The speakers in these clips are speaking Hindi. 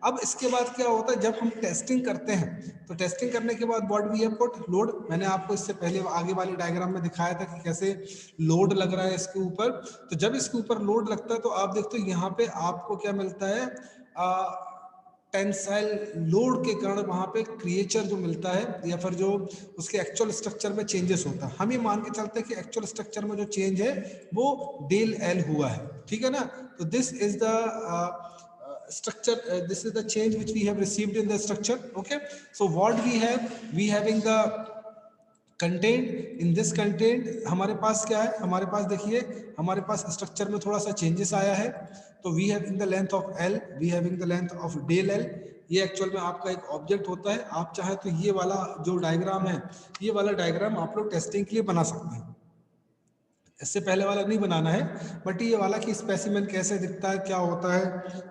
अब इसके बाद क्या होता है, जब हम टेस्टिंग करते हैं तो टेस्टिंग करने के बाद what we have put load, मैंने आपको इससे पहले आगे वाली डायग्राम में दिखाया था कि कैसे लोड लग रहा है इसके ऊपर। तो जब इसके ऊपर लोड लगता है तो आप देखते हो यहाँ पे आपको क्या मिलता है, टेंसाइल लोड के कारण वहां पे क्रिएचर जो मिलता है या फिर जो उसके एक्चुअल स्ट्रक्चर में चेंजेस होता है। हम ये मान के चलते हैं कि एक्चुअल स्ट्रक्चर में जो चेंज है वो डेल एल हुआ है, ठीक है ना। तो this is the structure, this is the change which we have received in the structure. Okay, so what we having the content, in this content हमारे पास क्या है, हमारे पास देखिए हमारे पास स्ट्रक्चर में थोड़ा सा चेंजेस आया है। तो we having the length of L, we having the length of del L. ये एक्चुअल में आपका एक ऑब्जेक्ट होता है। आप चाहे तो ये वाला जो डायग्राम है, ये वाला डायग्राम आप लोग टेस्टिंग के लिए बना सकते हैं। इससे पहले वाला नहीं बनाना है, बट ये वाला कि स्पेसिमेन कैसे दिखता है, क्या होता है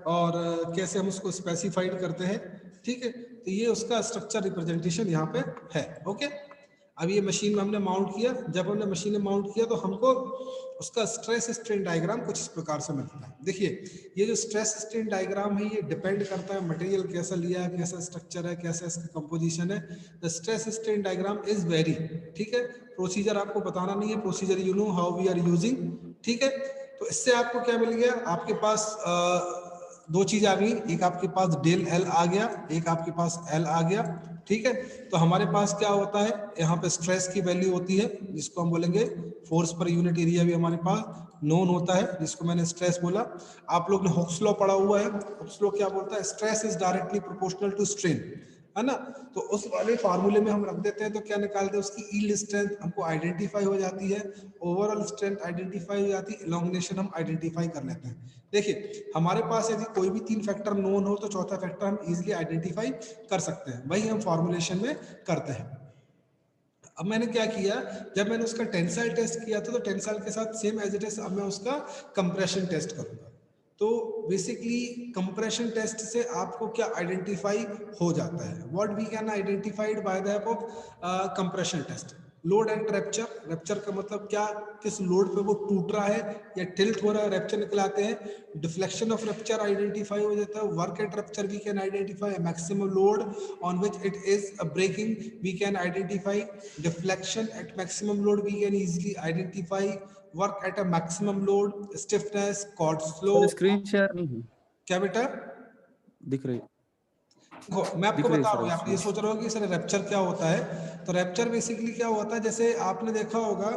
और कैसे हम उसको स्पेसिफाइड करते हैं, ठीक है। तो ये उसका स्ट्रक्चर रिप्रेजेंटेशन यहाँ पे है। ओके, अब ये मशीन में हमने माउंट किया, जब हमने मशीन में माउंट किया तो हमको उसका स्ट्रेस स्ट्रेन डायग्राम कुछ इस प्रकार से मिलता है। देखिए ये जो स्ट्रेस स्ट्रेन डायग्राम है ये डिपेंड करता है मटेरियल कैसा लिया है, कैसा स्ट्रक्चर है, कैसा इसका कंपोजिशन है। The stress strain diagram is very, ठीक है। प्रोसीजर आपको बताना नहीं है, procedure you know how we are using, ठीक है। तो इससे आपको क्या मिल गया, आपके पास दो चीज आ गई, एक आपके पास डेल एल आ गया, एक आपके पास एल आ गया, ठीक है। तो हमारे पास क्या होता है, यहाँ पे स्ट्रेस की वैल्यू होती है जिसको हम बोलेंगे फोर्स पर यूनिट एरिया, भी हमारे पास नोन होता है जिसको मैंने स्ट्रेस बोला। आप लोग ने हुक्स लॉ पढ़ा हुआ है, हुक्स लॉ क्या बोलता है, stress is directly proportional to strain, है ना। तो उस वाले फार्मूले में हम रख देते हैं तो क्या निकालते हैं, उसकी यील्ड स्ट्रेंथ हमको आइडेंटिफाई हो जाती है, ओवरऑल स्ट्रेंथ आइडेंटिफाई हो जाती है, इलॉन्गेशन हम आइडेंटिफाई कर लेते हैं। देखिए हमारे पास यदि कोई भी तीन फैक्टर नोन हो तो चौथा फैक्टर हम इजीली आइडेंटिफाई कर सकते हैं, वही हम फॉर्मुलेशन में करते हैं। अब मैंने क्या किया, जब मैंने उसका टेंसाइल टेस्ट किया था तो टेंसाइल के साथ सेम एज इट इज अब मैं उसका कंप्रेशन टेस्ट करूंगा। तो बेसिकली कंप्रेशन टेस्ट से आपको क्या आइडेंटिफाई हो जाता है, what we can identified by the help of compression test. Load and rupture, rupture का मतलब क्या, किस लोड पे वो टूट रहा है या टिल्ट हो रहा है, रैप्चर निकलाते हैं। डिफ्लेक्शन ऑफ रैप्चर आइडेंटिफाई हो जाता है। Work at rupture we can identify maximum load on which it is breaking, we can identify deflection at maximum load, we can easily identify work at a maximum load, stiffness, cord slow. Sir screen share नहीं है, क्या बेटा दिख रही, देखो मैं आपको दिख रही बता सर रहा हूँ, आप ये सोच रहे हो कि सर रैप्चर क्या होता है। तो रैप्चर बेसिकली क्या होता है, जैसे आपने देखा होगा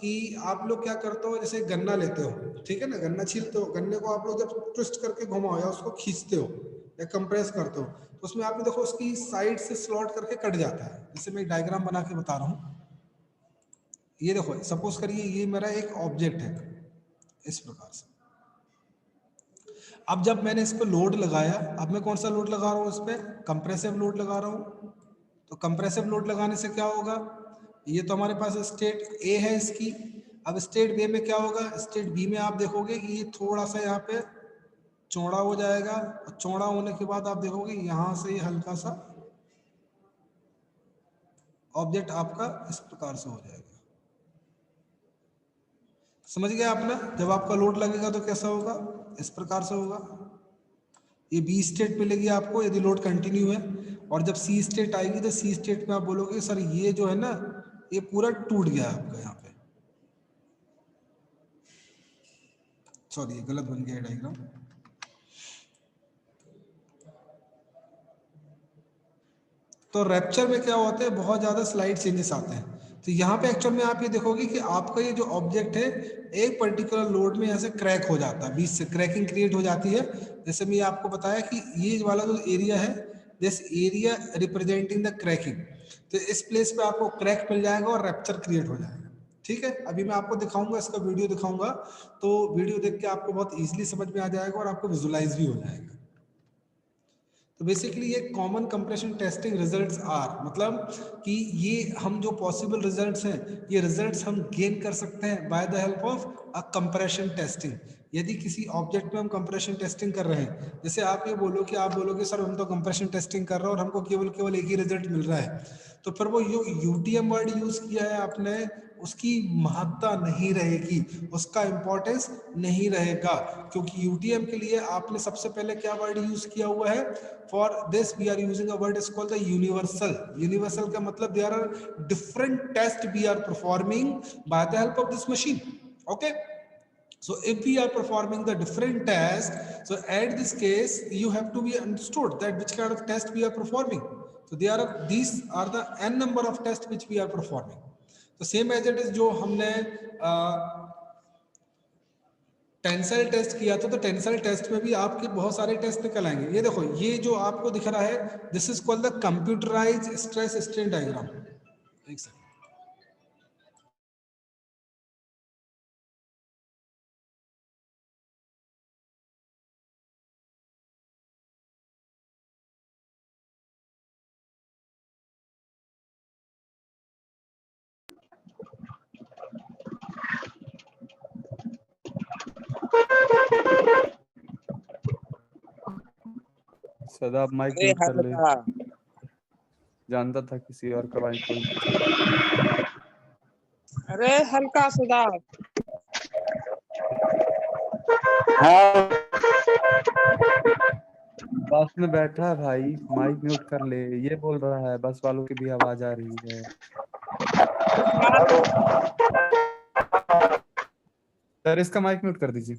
कि आप लोग क्या करते हो, जैसे गन्ना लेते हो, ठीक है ना, गन्ना छीलते हो, गन्ने को आप लोग जब ट्विस्ट करके घुमाओ या उसको खींचते हो या कंप्रेस करते हो तो उसमें आपने देखो उसकी साइड से स्लॉट करके कट जाता है। जैसे मैं एक डायग्राम बना के बता रहा हूँ, ये देखो सपोज करिए ये मेरा एक ऑब्जेक्ट है इस प्रकार से। अब जब मैंने इस पर लोड लगाया, अब मैं कौन सा लोड लगा रहा हूँ, इस पर कंप्रेसिव लोड लगा रहा हूँ। तो कंप्रेसिव लोड लगाने से क्या होगा, ये तो हमारे पास स्टेट ए है इसकी। अब स्टेट बी में क्या होगा, स्टेट बी में आप देखोगे कि ये थोड़ा सा यहाँ पे चौड़ा हो जाएगा, और चौड़ा होने के बाद आप देखोगे यहाँ से ये हल्का सा ऑब्जेक्ट आपका इस प्रकार से हो जाएगा। समझ गया आपने, जब आपका लोड लगेगा तो कैसा होगा, इस प्रकार से होगा। ये बी स्टेट मिलेगी आपको यदि लोड कंटिन्यू है, और जब सी स्टेट आएगी तो सी स्टेट में आप बोलोगे सर ये जो है ना ये पूरा टूट गया आपका यहाँ पे, सॉरी ये गलत बन गया डायग्राम। तो रैप्चर में क्या होता है, बहुत ज्यादा स्लाइड चेंजेस आते हैं। तो यहाँ पे एक्चुअल में आप ये देखोगे कि आपका ये जो ऑब्जेक्ट है एक पर्टिकुलर लोड में यहाँ से क्रैक हो जाता है, बीच से क्रैकिंग क्रिएट हो जाती है। जैसे मैं आपको बताया कि ये वाला जो एरिया है, this area representing the cracking, तो इस प्लेस पे आपको क्रैक मिल जाएगा और रैप्चर क्रिएट हो जाएगा, ठीक है। अभी मैं आपको दिखाऊंगा, इसका वीडियो दिखाऊंगा, तो वीडियो देख के आपको बहुत ईजिली समझ में आ जाएगा और आपको विजुलाइज भी हो जाएगा। तो बेसिकली ये common compression testing results are, मतलब कि ये हम जो पॉसिबल रिजल्ट्स हैं ये रिजल्ट्स हम गेन कर सकते हैं bye the help of a compression testing. यदि किसी ऑब्जेक्ट में हम कंप्रेशन टेस्टिंग कर रहे हैं, जैसे आप ये बोलो कि आप बोलोगे सर हम तो कंप्रेशन टेस्टिंग कर रहे हैं और हमको केवल केवल एक ही रिजल्ट मिल रहा है, तो फिर वो यूटीएम वर्ड यूज किया है आपने, उसकी महत्ता नहीं रहेगी, उसका इंपॉर्टेंस नहीं रहेगा, क्योंकि यूटीएम के लिए आपने सबसे पहले क्या वर्ड यूज किया हुआ है? For this we are using a word is called the universal. Universal का मतलब there are different test we are performing by the help of this machine. Okay, so if we are performing the different test, so at this case you have to be understood that which kind of test we are performing. So there are, these are the n number of tests which we are performing. So same as it is जो हमने टेंसाइल टेस्ट किया था, तो टेंसाइल टेस्ट में भी आपके बहुत सारे टेस्ट निकल आएंगे। ये देखो, ये जो आपको दिख रहा है, this is called the computerised stress strain diagram. एक सेकंड, सदा आप माइक म्यूट कर ले। जानता था किसी और का माइक कोई। अरे हल्का सदा। हाँ, बस में बैठा है भाई, माइक म्यूट कर ले। ये बोल रहा है बस वालों की भी आवाज आ रही है। सर इसका माइक म्यूट कर दीजिए,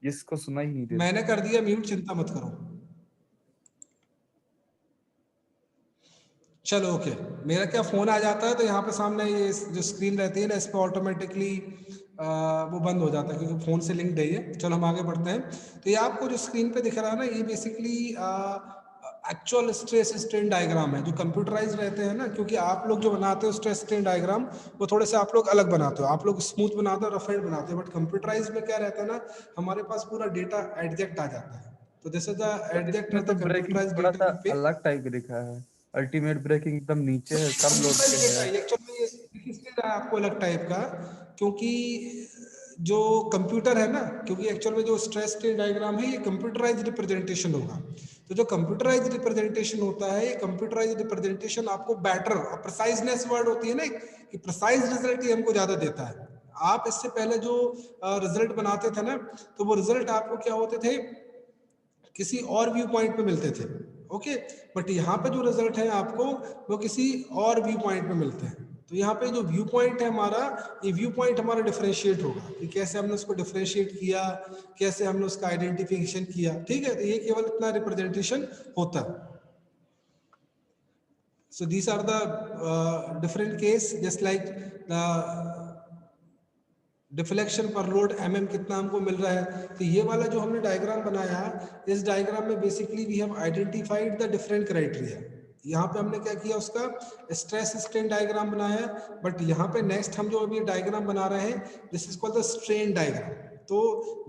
इसको सुना ही नहीं दे। मैंने कर दिया म्यूट, चिंता मत करो। चलो ओके, मेरा क्या फोन आ जाता है तो यहाँ पे सामने ये जो स्क्रीन रहती है ना, इस पर ऑटोमेटिकली वो बंद हो जाता है क्योंकि फोन से लिंक्ड है ये। चलो हम आगे बढ़ते हैं। तो ये आपको जो स्क्रीन पे दिख रहा है ना, ये basically actual stress strain diagram है जो कंप्यूटराइज रहते हैं ना, क्योंकि आप लोग जो बनाते हो स्ट्रेस स्ट्रेन डायग्राम, वो थोड़े से आप लोग अलग बनाते हो, आप लोग स्मूथ बनाते हो, रफ एंड बनाते हो, बट कंप्यूटराइज में क्या रहता है ना, हमारे पास पूरा डेटा एडजेक्ट आ जाता है। तो दिस इज द एडजेक्ट इसमें रहता तो है ब्रेकिंग कंप्यूटराइज थोड़ा सा डेटा पे। अलग टाइप का दिखा है। अल्टीमेट ब्रेकिंग एकदम नीचे है, कम लोड पे है। एक्चुअल में ये इसलिए रहा आपको अलग टाइप का, क्योंकि जो कंप्यूटर है ना, क्योंकि एक्चुअल में जो स्ट्रेस स्ट्रेन डायग्राम है ये कंप्यूटराइज रिप्रेजेंटेशन होगा। तो जो कंप्यूटराइज रिप्रेजेंटेशन होता है, ये कंप्यूटराइज रिप्रेजेंटेशन आपको बेटर और प्रिसाइजनेस वर्ड होती है ना कि प्रिसाइज रिजल्ट ये हमको ज्यादा देता है। आप इससे पहले जो रिजल्ट बनाते थे ना, तो वो रिजल्ट आपको क्या होते थे, किसी और व्यू पॉइंट पे मिलते थे। ओके, बट यहाँ पे जो रिजल्ट है आपको, वो किसी और व्यू पॉइंट पे मिलते हैं। तो यहाँ पे जो व्यू पॉइंट है हमारा, ये व्यू पॉइंट हमारा डिफरेंशिएट होगा कि कैसे हमने उसको डिफरेंशिएट किया, कैसे हमने उसका आइडेंटिफिकेशन किया। ठीक है, तो ये केवल इतना रिप्रेजेंटेशन होता है। So these are the different case, just like the deflection पर लोड mm कितना हमको मिल रहा है। तो ये वाला जो हमने डायग्राम बनाया, इस डायग्राम में basically we have identified the different criteria. यहाँ पे हमने क्या किया, उसका स्ट्रेस स्ट्रेन डायग्राम बनाया, बट यहाँ पे नेक्स्ट हम जो अभी डायग्राम बना रहे हैं, this is called the strain diagram. तो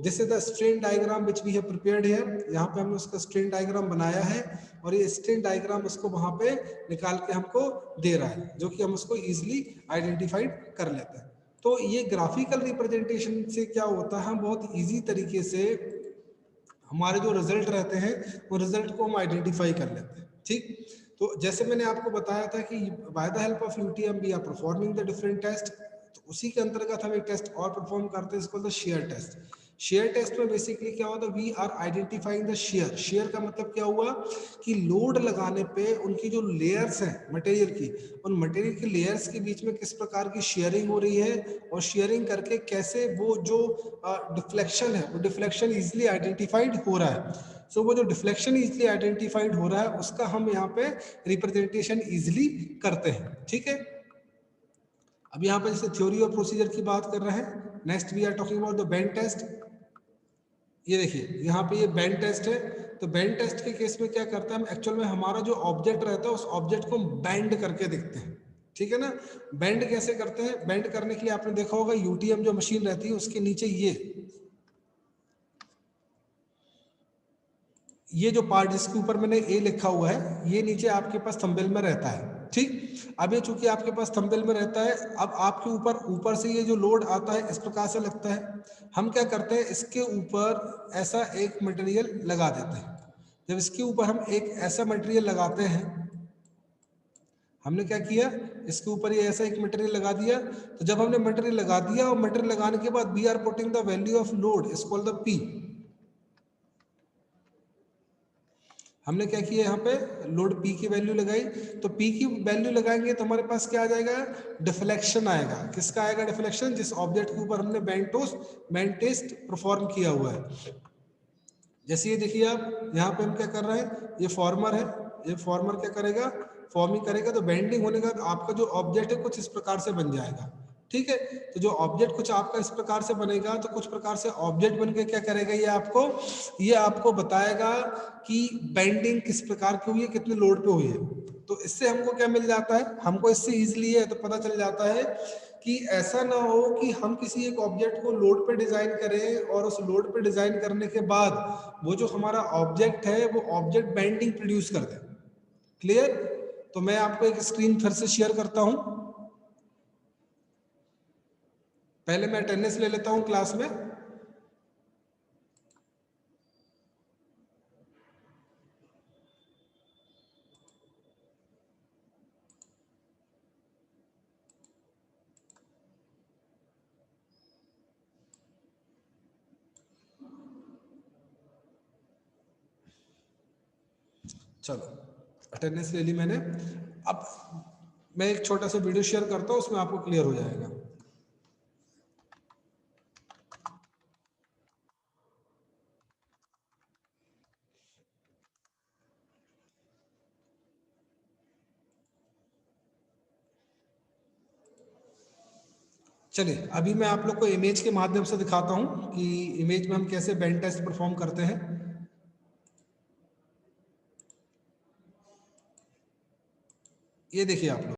this is the strain diagram which we have prepared here. यहाँ पे हमने उसका स्ट्रेन डायग्राम बनाया है और ये स्ट्रेन डायग्राम उसको वहां पे निकाल के हमको दे रहा है, जो कि हम उसको इजिली आइडेंटिफाइड कर लेते हैं। तो ये ग्राफिकल रिप्रेजेंटेशन से क्या होता है, हम बहुत इजी तरीके से हमारे जो रिजल्ट रहते हैं वो रिजल्ट को हम आइडेंटिफाई कर लेते हैं। ठीक, तो जैसे मैंने आपको बताया था कि by the help of UTM we are performing the different test. तो उसी के अंतर्गत हम एक टेस्ट और परफॉर्म करते हैं, इसको the shear test. Shear test में बेसिकली क्या होता है, we are identifying the shear. Shear का मतलब क्या हुआ कि लोड लगाने पे उनकी जो लेयर्स हैं मटेरियल की, उन मटेरियल की लेयर्स के बीच में किस प्रकार की शेयरिंग हो रही है, और शेयरिंग करके कैसे वो जो डिफ्लेक्शन है, वो डिफ्लेक्शन इजिली आइडेंटिफाइड हो रहा है। सो वो जो डिफ्लेक्शन इजिली आइडेंटिफाइड हो रहा है, उसका हम यहाँ पे रिप्रेजेंटेशन इजिली करते हैं। ठीक है, अब यहाँ पे जैसे थ्योरी और प्रोसीजर की बात कर रहे हैं, next we are talking about the bend test. ये देखिए यहाँ पे ये बेंड टेस्ट है। तो बेंड टेस्ट के केस में क्या करता है, हम एक्चुअल में हमारा जो ऑब्जेक्ट रहता है उस ऑब्जेक्ट को बेंड करके देखते हैं। ठीक है ना, बेंड कैसे करते हैं, बेंड करने के लिए आपने देखा होगा यूटीएम जो मशीन रहती है उसके नीचे ये जो पार्ट जिसके ऊपर मैंने ए लिखा हुआ है, ये नीचे आपके पास थंबनेल में रहता है। ठीक, अब ये चूंकि आपके पास थंबनेल में रहता है, अब आपके ऊपर से ये जो लोड आता है इस प्रकार से लगता है। हम क्या करते हैं, इसके ऊपर ऐसा एक मटेरियल लगा देते हैं। जब इसके ऊपर हम एक ऐसा मटेरियल लगाते हैं, हमने क्या किया, इसके ऊपर ये ऐसा एक मटेरियल लगा दिया। तो जब हमने मटेरियल लगा दिया और मटेरियल लगाने के बाद we are putting the value of load is called the P. हमने क्या किया, यहाँ पे लोड P की वैल्यू लगाई। तो P की वैल्यू लगाएंगे तो हमारे पास क्या आ जाएगा, डिफ्लेक्शन आएगा। किसका आएगा डिफ्लेक्शन, जिस ऑब्जेक्ट के ऊपर हमने बेंड टेस्ट परफॉर्म किया हुआ है। जैसे ये देखिए आप यहाँ पे हम क्या कर रहे हैं, ये फॉर्मर है, ये फॉर्मर क्या करेगा, फॉर्मिंग करेगा। तो बेंडिंग होने का आपका जो ऑब्जेक्ट है कुछ इस प्रकार से बन जाएगा। ठीक है, तो जो ऑब्जेक्ट कुछ आपका इस प्रकार से बनेगा, तो कुछ प्रकार से ऑब्जेक्ट बन के क्या करेगा, ये आपको बताएगा कि बेंडिंग किस प्रकार की हुई है, कितने लोड पे हुई है। तो इससे हमको क्या मिल जाता है, हमको इससे इजीली है तो पता चल जाता है कि ऐसा ना हो कि हम किसी एक ऑब्जेक्ट को लोड पे डिजाइन करें और उस लोड पे डिजाइन करने के बाद वो जो हमारा ऑब्जेक्ट है वो ऑब्जेक्ट बेंडिंग प्रोड्यूस कर दे। क्लियर। तो मैं आपको एक स्क्रीन फिर से शेयर करता हूं। पहले मैं अटेंडेंस ले लेता हूं क्लास में। चलो अटेंडेंस ले ली मैंने। अब मैं एक छोटा सा वीडियो शेयर करता हूं, उसमें आपको क्लियर हो जाएगा। चलिए अभी मैं आप लोग को इमेज के माध्यम से दिखाता हूं कि इमेज में हम कैसे बेंड टेस्ट परफॉर्म करते हैं। ये देखिए आप लोग।